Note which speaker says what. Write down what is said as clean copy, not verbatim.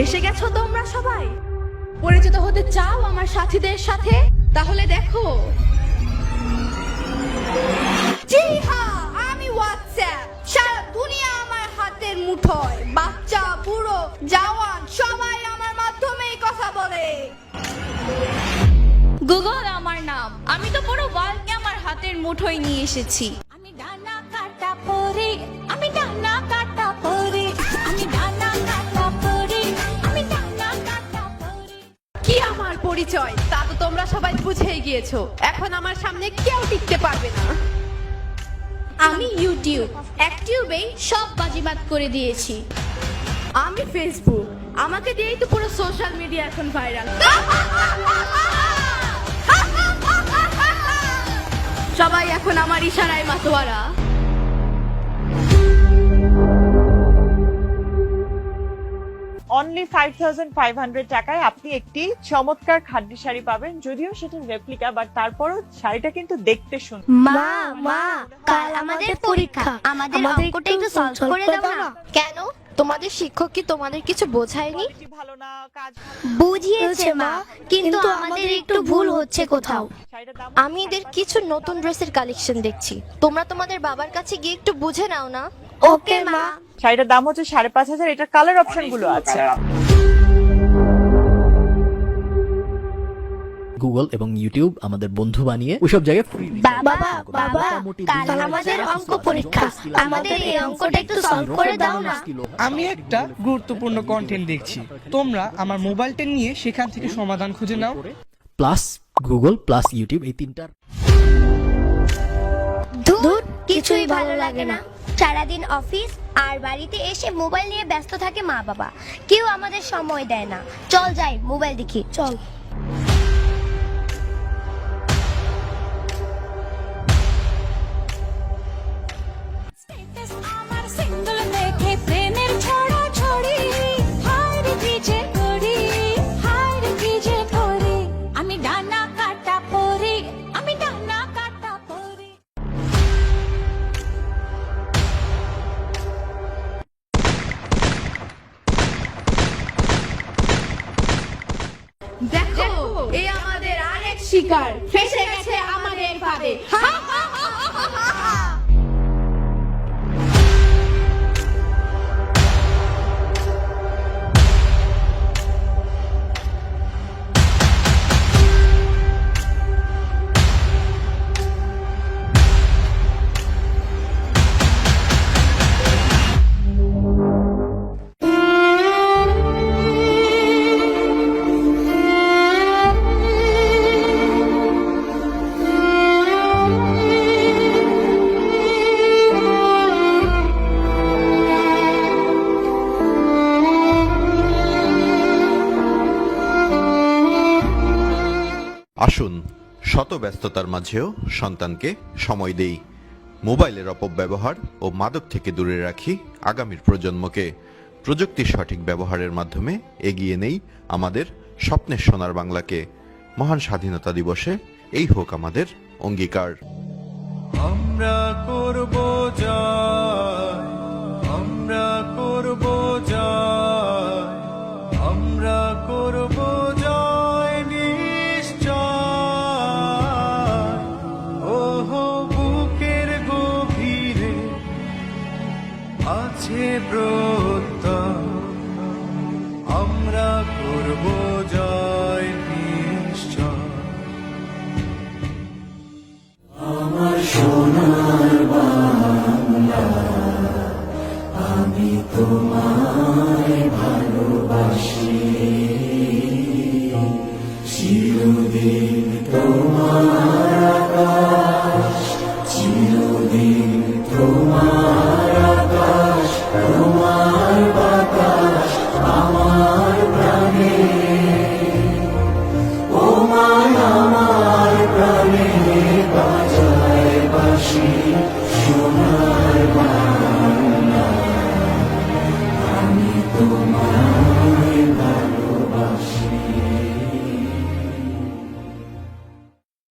Speaker 1: এসে গেছো তোমরা সবাই? পরিচিত হতে চাও আমার সাথীদের সাথে? তাহলে দেখো। জি হ্যাঁ, আমি হোয়াটসঅ্যাপ। সারা দুনিয়া আমার হাতের মুঠোয়। বাচ্চা, বুড়ো, জওয়ান সবাই আমার মাধ্যমেই কথা বলে। গুগল আমার নাম। আমি তো পুরো ওয়ার্ল্ডকে আমার হাতের মুঠোয় নিয়ে এসেছি। আমি ডানা কাটা পরে, আমি ডানা কাটা পরে, আমি ডানা কাটা পরে, আমি ডানা কাটা পরে। কি আমার পরিচয় তা তো তোমরা সবাই বুঝেই গিয়েছো। এখন আমার সামনে কেউ টিকতে পারবে না।
Speaker 2: আমি ইউটিউব, অ্যাক্টিউবেই সব বাজিমাত করে দিয়েছি।
Speaker 1: আমি ফেসবুক, আমাকে দিয়েই তো পুরো সোশ্যাল মিডিয়া এখন ভাইরাল। সবাই এখন আমার ইশারায় মাতোয়ারা।
Speaker 3: অনলি 5500 টাকায় আপনি একটি চমৎকার খাদ্য শাড়ি পাবেন, যদিও সেটা রেপ্লিকা, বাট তারপরও শাড়িটা কিন্তু দেখতে সুন্দর।
Speaker 2: মা মা, কাল আমাদের পরীক্ষা, আমাদের অঙ্কটা একটু সলভ করে দাও না। কেন? তোমাদের শিক্ষক কি তোমাদের কিছু বোঝায়নি?
Speaker 3: কোয়ালিটি ভালো না, কাজ
Speaker 2: বুঝিয়েছে মা, কিন্তু আমাদের একটু ভুল হচ্ছে কোথাও।
Speaker 3: শাড়িটার দাম
Speaker 2: আমি এদের কিছু নতুন ড্রেসের কালেকশন দেখছি, তোমরা তোমাদের বাবার কাছে গিয়ে একটু বুঝে নাও না। ওকে মা।
Speaker 3: শাড়িটার দাম হচ্ছে 5500। এটার কালার অপশন গুলো আছে।
Speaker 4: গুগল এবং ইউটিউব আমাদের বন্ধু বানিয়ে ওইসব জায়গায় ফ্রি।
Speaker 2: বাবা বাবা, কাল আমাদের অঙ্ক পরীক্ষা, আমাদের এই অঙ্কটা একটু সলভ করে দাও না।
Speaker 5: আমি একটা গুরুত্বপূর্ণ কন্টেন্ট দেখছি, তোমরা আমার মোবাইলটা নিয়ে সেখান থেকে সমাধান খুঁজে নাও।
Speaker 4: প্লাস গুগল প্লাস ইউটিউব, এই তিনটার
Speaker 2: ধুর, কিছুই ভালো লাগে না। সারাদিন অফিস আর বাড়িতে এসে মোবাইল নিয়ে ব্যস্ত থাকে মা বাবা, কেউ আমাদের সময় দেয় না। চল যাই মোবাইল দেখি, চল।
Speaker 1: আমি ডানা কাটা পরে, আমি ডানা কাটা পরে। দেখো, এই আমাদের আরেক শিকার ফেসে গেছে আমাদের ফাঁদে।
Speaker 6: আসুন শত ব্যস্ততার মাঝেও সন্তানকে সময় দেই। মোবাইলের অপব্যবহার ও মাদক থেকে দূরে রাখি আগামীর প্রজন্মকে। প্রযুক্তির সঠিক ব্যবহারের মাধ্যমে এগিয়ে নেই আমাদের স্বপ্নের সোনার বাংলাকে। মহান স্বাধীনতা দিবসে এই হোক আমাদের অঙ্গীকার।
Speaker 7: আমরা করব জয়, আমরা করব জয়, আমরা করব জয় নিশ্চয়। ওহো বুকের গভীরে আছে প্রত্যয়, আমরা করব জয় নিশ্চয়। আমার সোনার বাংলা, আমি তোমায় ভালোবাসি, চিরদিন তোমার আকাশ, চিরদিন তোমার আকাশ, তোমার বাতাস আমার প্রাণে, ও মা আমার প্রাণে বাজায় বাঁশি সোনা।